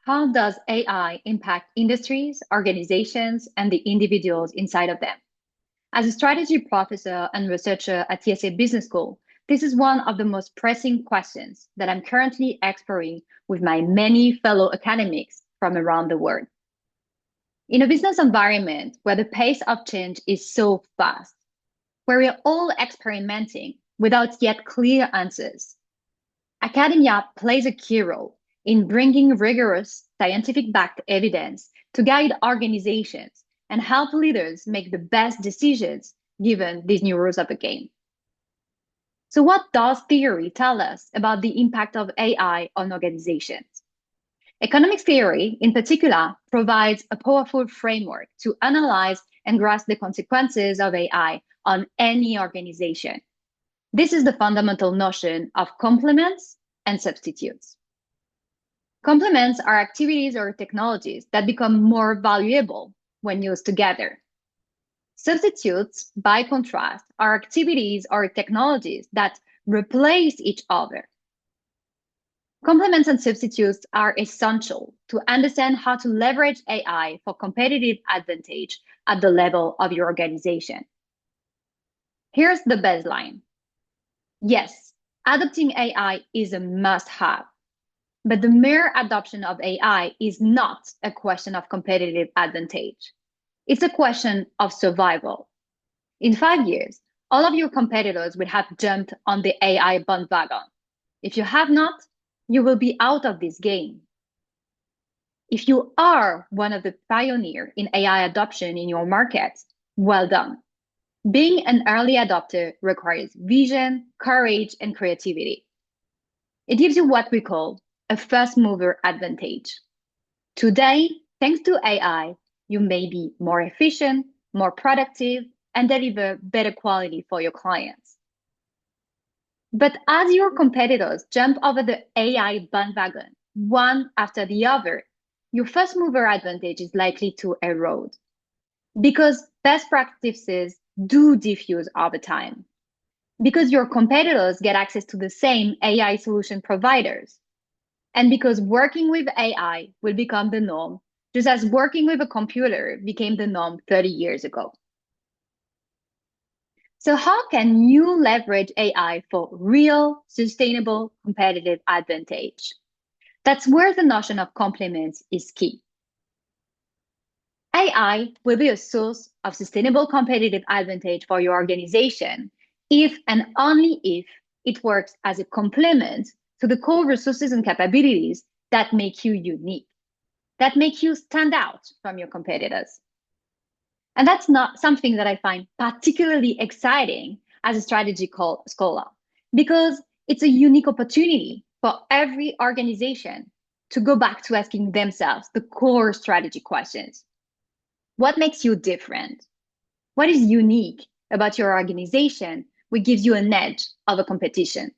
How does AI impact industries, organizations, and the individuals inside of them? As a strategy professor and researcher at IESE Business School, this is one of the most pressing questions that I'm currently exploring with my many fellow academics from around the world. In a business environment where the pace of change is so fast, where we're all experimenting without yet clear answers, academia plays a key role in bringing rigorous, scientific backed evidence to guide organizations and help leaders make the best decisions given these new rules of the game. So, what does theory tell us about the impact of AI on organizations? Economics theory, in particular, provides a powerful framework to analyze and grasp the consequences of AI on any organization. This is the fundamental notion of complements and substitutes. Complements are activities or technologies that become more valuable when used together. Substitutes, by contrast, are activities or technologies that replace each other. Complements and substitutes are essential to understand how to leverage AI for competitive advantage at the level of your organization. Here's the baseline. Yes, adopting AI is a must-have, but the mere adoption of AI is not a question of competitive advantage. It's a question of survival. In 5 years, all of your competitors will have jumped on the AI bandwagon. If you have not, you will be out of this game. If you are one of the pioneers in AI adoption in your market, well done. Being an early adopter requires vision, courage, and creativity. It gives you what we call a first mover advantage. Today, thanks to AI, you may be more efficient, more productive, and deliver better quality for your clients. But as your competitors jump over the AI bandwagon, one after the other, your first mover advantage is likely to erode because best practices do diffuse over time. Because your competitors get access to the same AI solution providers. And because working with AI will become the norm, just as working with a computer became the norm 30 years ago. So how can you leverage AI for real, sustainable, competitive advantage? That's where the notion of complements is key. AI will be a source of sustainable competitive advantage for your organization if and only if it works as a complement to the core resources and capabilities that make you unique, that make you stand out from your competitors. And that's not something that I find particularly exciting as a strategy scholar, because it's a unique opportunity for every organization to go back to asking themselves the core strategy questions. What makes you different? What is unique about your organization which gives you an edge over competition?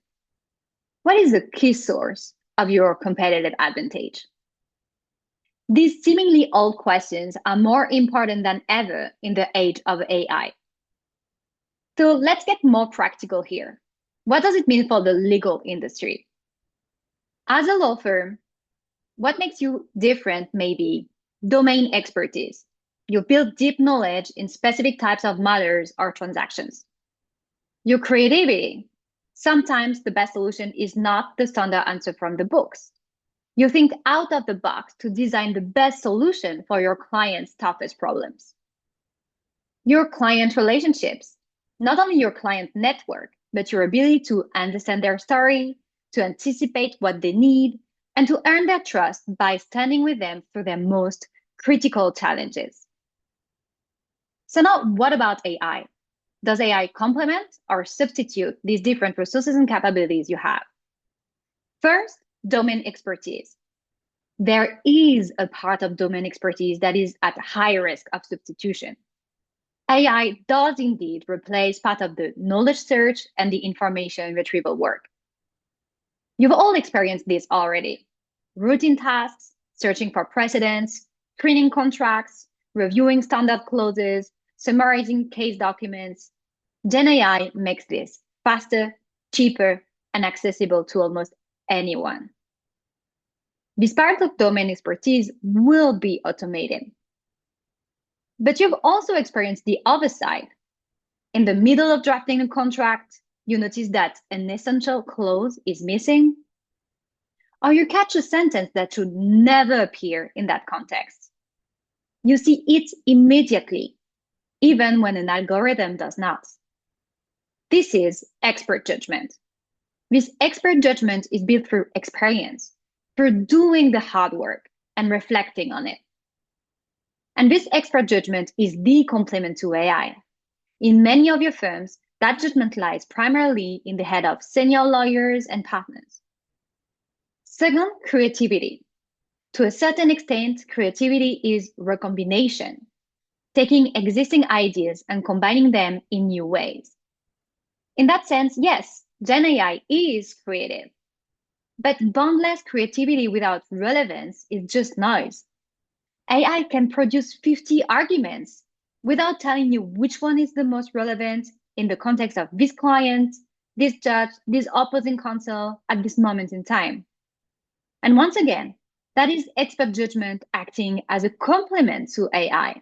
What is the key source of your competitive advantage? These seemingly old questions are more important than ever in the age of AI. So let's get more practical here. What does it mean for the legal industry? As a law firm, what makes you different may be domain expertise. You build deep knowledge in specific types of matters or transactions. Your creativity. Sometimes the best solution is not the standard answer from the books. You think out of the box to design the best solution for your client's toughest problems. Your client relationships, not only your client network, but your ability to understand their story, to anticipate what they need, and to earn their trust by standing with them through their most critical challenges. So now, what about AI? Does AI complement or substitute these different resources and capabilities you have? First, domain expertise. There is a part of domain expertise that is at high risk of substitution. AI does indeed replace part of the knowledge search and the information retrieval work. You've all experienced this already. Routine tasks, searching for precedents, screening contracts, reviewing standard clauses, summarizing case documents. Gen AI makes this faster, cheaper, and accessible to almost anyone. This part of domain expertise will be automated. But you've also experienced the other side. In the middle of drafting a contract, you notice that an essential clause is missing, or you catch a sentence that should never appear in that context. You see it immediately, even when an algorithm does not. This is expert judgment. This expert judgment is built through experience, through doing the hard work and reflecting on it. And this expert judgment is the complement to AI. In many of your firms, that judgment lies primarily in the head of senior lawyers and partners. Second, creativity. To a certain extent, creativity is recombination, taking existing ideas and combining them in new ways. In that sense, yes, Gen AI is creative, but boundless creativity without relevance is just noise. AI can produce 50 arguments without telling you which one is the most relevant in the context of this client, this judge, this opposing counsel at this moment in time. And once again, that is expert judgment acting as a complement to AI.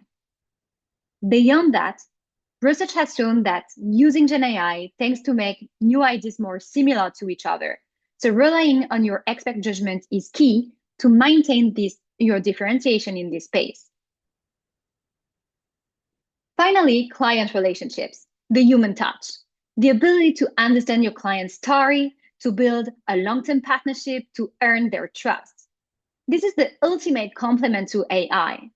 Beyond that, research has shown that using Gen AI tends to make new ideas more similar to each other. So relying on your expert judgment is key to maintain your differentiation in this space. Finally, client relationships, the human touch, the ability to understand your client's story, to build a long-term partnership, to earn their trust. This is the ultimate complement to AI.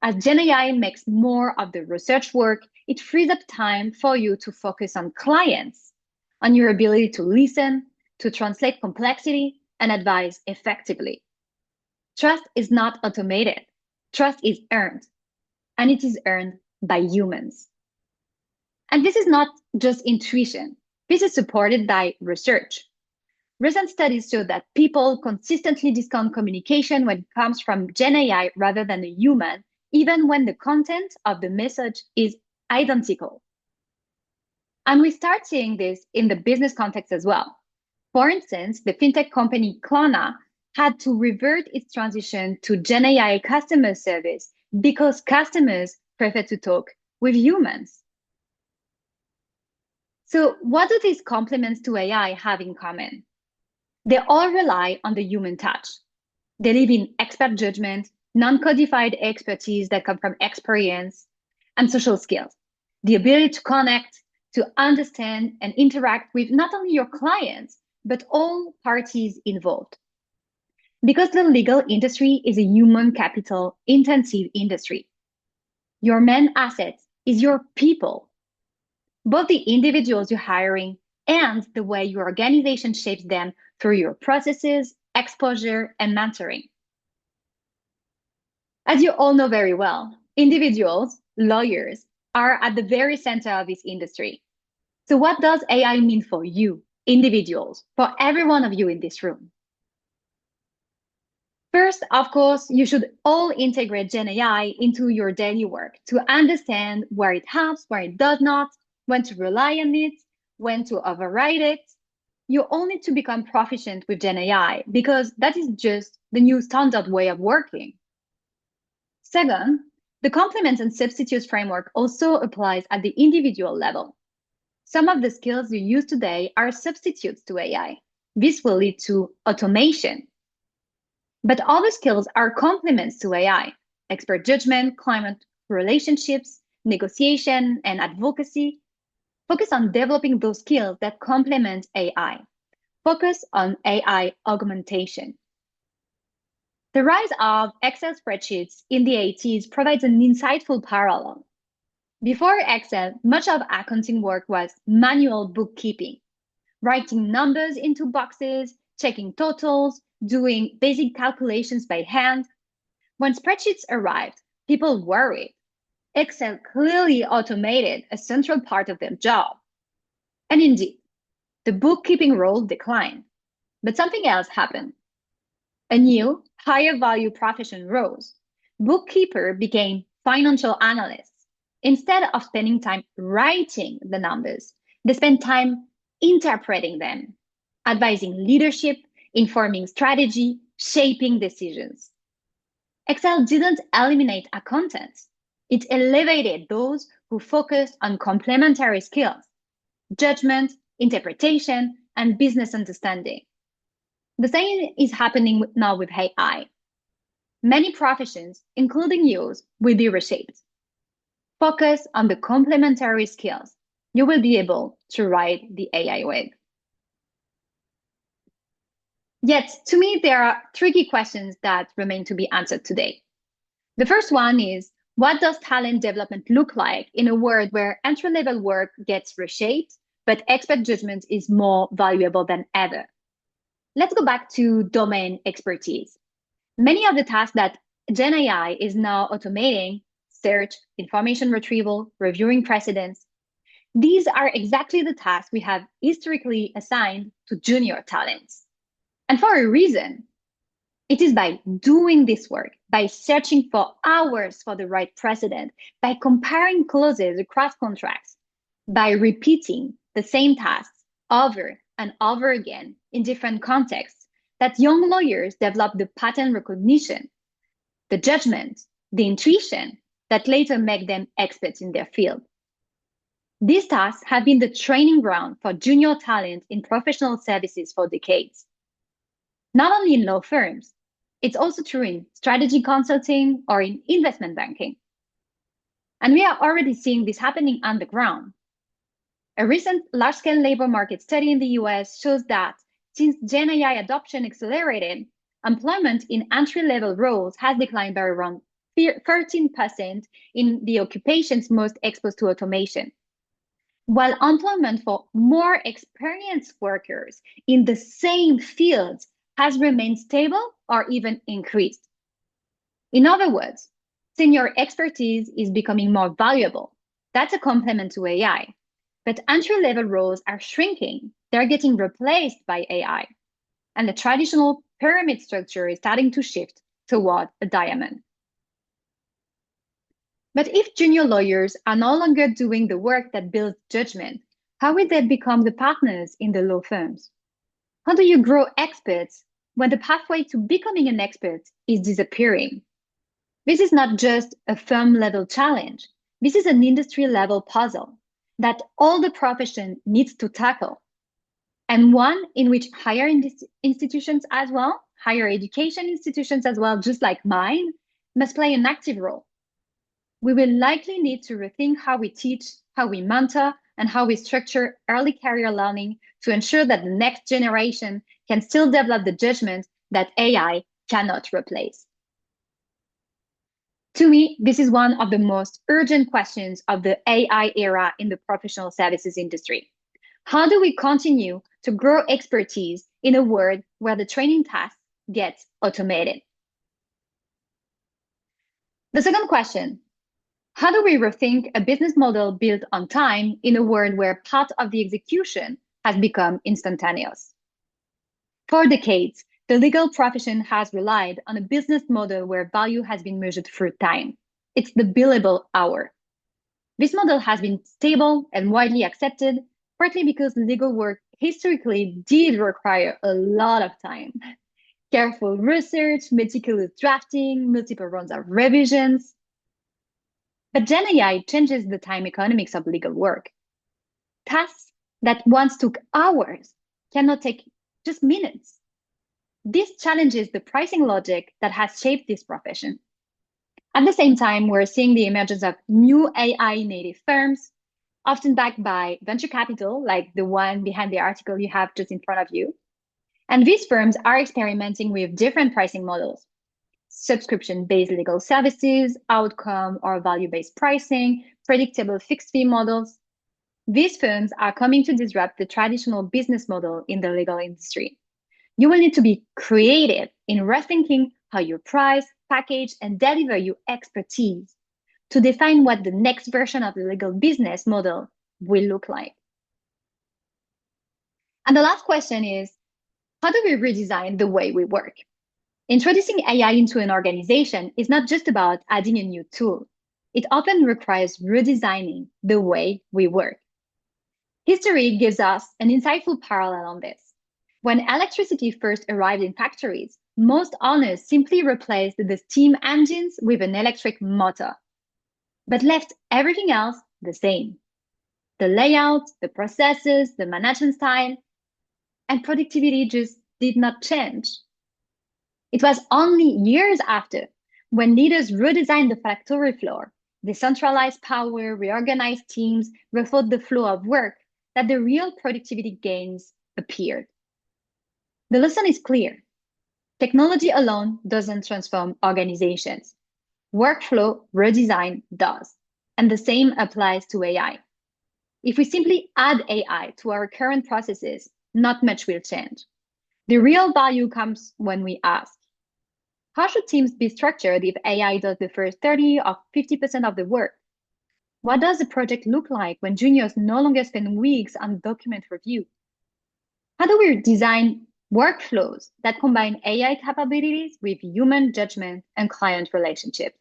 As Gen AI makes more of the research work, it frees up time for you to focus on clients, on your ability to listen, to translate complexity, and advise effectively. Trust is not automated. Trust is earned, and it is earned by humans. And this is not just intuition. This is supported by research. Recent studies show that people consistently discount communication when it comes from Gen AI rather than a human, even when the content of the message is identical. And we start seeing this in the business context as well. For instance, the fintech company Klarna had to revert its transition to Gen AI customer service because customers prefer to talk with humans. So what do these complements to AI have in common? They all rely on the human touch. They live in expert judgment, non-codified expertise that come from experience, and social skills. The ability to connect, to understand, and interact with not only your clients, but all parties involved. Because the legal industry is a human capital intensive industry, your main asset is your people, both the individuals you're hiring and the way your organization shapes them through your processes, exposure, and mentoring. As you all know very well, individuals, lawyers, are at the very center of this industry. So what does AI mean for you, individuals, for every one of you in this room? First, of course, you should all integrate Gen AI into your daily work to understand where it helps, where it does not, when to rely on it, when to override it. You all need to become proficient with Gen AI because that is just the new standard way of working. Second, the complements and substitutes framework also applies at the individual level. Some of the skills you use today are substitutes to AI. This will lead to automation. But other skills are complements to AI. Expert judgment, client relationships, negotiation, and advocacy. Focus on developing those skills that complement AI. Focus on AI augmentation. The rise of Excel spreadsheets in the 80s provides an insightful parallel. Before Excel, much of accounting work was manual bookkeeping, writing numbers into boxes, checking totals, doing basic calculations by hand. When spreadsheets arrived, people worried. Excel clearly automated a central part of their job. And indeed, the bookkeeping role declined. But something else happened. A new, higher value profession rose. Bookkeeper became financial analysts. Instead of spending time writing the numbers, they spent time interpreting them, advising leadership, informing strategy, shaping decisions. Excel didn't eliminate accountants. It elevated those who focused on complementary skills, judgment, interpretation, and business understanding. The same is happening now with AI. Many professions, including yours, will be reshaped. Focus on the complementary skills. You will be able to ride the AI wave. Yet, to me, there are three key questions that remain to be answered today. The first one is, what does talent development look like in a world where entry-level work gets reshaped, but expert judgment is more valuable than ever? Let's go back to domain expertise. Many of the tasks that Gen AI is now automating, search, information retrieval, reviewing precedents, these are exactly the tasks we have historically assigned to junior talents. And for a reason. It is by doing this work, by searching for hours for the right precedent, by comparing clauses across contracts, by repeating the same tasks over and over again in different contexts, that young lawyers develop the pattern recognition, the judgment, the intuition that later make them experts in their field. These tasks have been the training ground for junior talent in professional services for decades. Not only in law firms, it's also true in strategy consulting or in investment banking. And we are already seeing this happening on the ground. A recent large-scale labor market study in the US shows that since Gen AI adoption accelerated, employment in entry-level roles has declined by around 13% in the occupations most exposed to automation, while employment for more experienced workers in the same fields has remained stable or even increased. In other words, senior expertise is becoming more valuable. That's a complement to AI. But entry-level roles are shrinking. They're getting replaced by AI. And the traditional pyramid structure is starting to shift toward a diamond. But if junior lawyers are no longer doing the work that builds judgment, how will they become the partners in the law firms? How do you grow experts when the pathway to becoming an expert is disappearing? This is not just a firm-level challenge. This is an industry-level puzzle that all the profession needs to tackle, and one in which higher institutions as well, higher education institutions as well, just like mine, must play an active role. We will likely need to rethink how we teach, how we mentor, and how we structure early career learning to ensure that the next generation can still develop the judgment that AI cannot replace. To me, this is one of the most urgent questions of the AI era in the professional services industry. How do we continue to grow expertise in a world where the training task gets automated? The second question, how do we rethink a business model built on time in a world where part of the execution has become instantaneous? For decades, the legal profession has relied on a business model where value has been measured through time. It's the billable hour. This model has been stable and widely accepted, partly because legal work historically did require a lot of time. Careful research, meticulous drafting, multiple rounds of revisions. But Gen AI changes the time economics of legal work. Tasks that once took hours cannot take just minutes. This challenges the pricing logic that has shaped this profession. At the same time, we're seeing the emergence of new AI native firms, often backed by venture capital, like the one behind the article you have just in front of you. And these firms are experimenting with different pricing models: subscription-based legal services, outcome or value-based pricing, predictable fixed fee models. These firms are coming to disrupt the traditional business model in the legal industry. You will need to be creative in rethinking how you price, package, and deliver your expertise to define what the next version of the legal business model will look like. And the last question is, how do we redesign the way we work? Introducing AI into an organization is not just about adding a new tool. It often requires redesigning the way we work. History gives us an insightful parallel on this. When electricity first arrived in factories, Most owners simply replaced the steam engines with an electric motor, but left everything else the same. The layout, the processes, the management style, and productivity just did not change. It was only years after, when leaders redesigned the factory floor, decentralized power, reorganized teams, rethought the flow of work, that the real productivity gains appeared. The lesson is clear. Technology alone doesn't transform organizations. Workflow redesign does. And the same applies to AI. If we simply add AI to our current processes, not much will change. The real value comes when we ask, how should teams be structured if AI does the first 30 or 50% of the work? What does the project look like when juniors no longer spend weeks on document review? How do we design workflows that combine AI capabilities with human judgment and client relationships?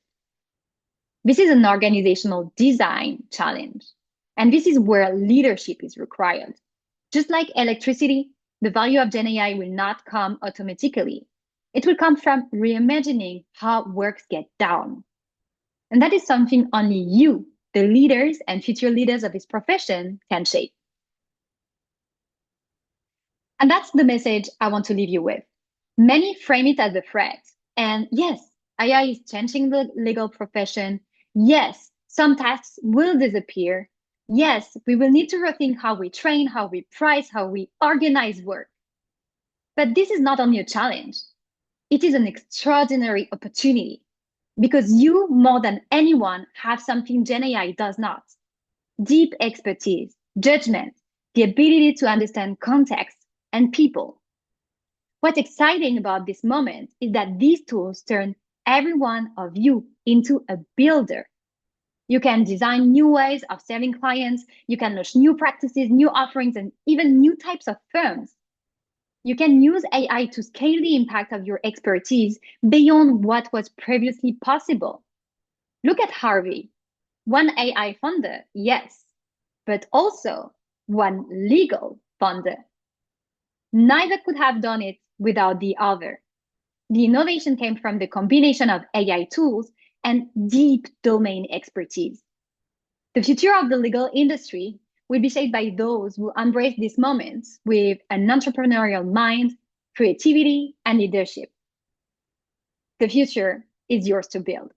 This is an organizational design challenge, and this is where leadership is required. Just like electricity, the value of Gen AI will not come automatically. It will come from reimagining how works get done. And that is something only you, the leaders and future leaders of this profession, can shape. And that's the message I want to leave you with. Many frame it as a threat. And yes, AI is changing the legal profession. Yes, some tasks will disappear. Yes, we will need to rethink how we train, how we price, how we organize work. But this is not only a challenge, it is an extraordinary opportunity because you, more than anyone, have something Gen AI does not: deep expertise, judgment, the ability to understand context and people. What's exciting about this moment is that these tools turn every one of you into a builder. You can design new ways of serving clients, you can launch new practices, new offerings, and even new types of firms. You can use AI to scale the impact of your expertise beyond what was previously possible. Look at Harvey, one AI founder, yes, but also one legal founder. Neither could have done it without the other. The innovation came from the combination of AI tools and deep domain expertise. The future of the legal industry will be shaped by those who embrace these moments with an entrepreneurial mind, creativity, and leadership. The future is yours to build.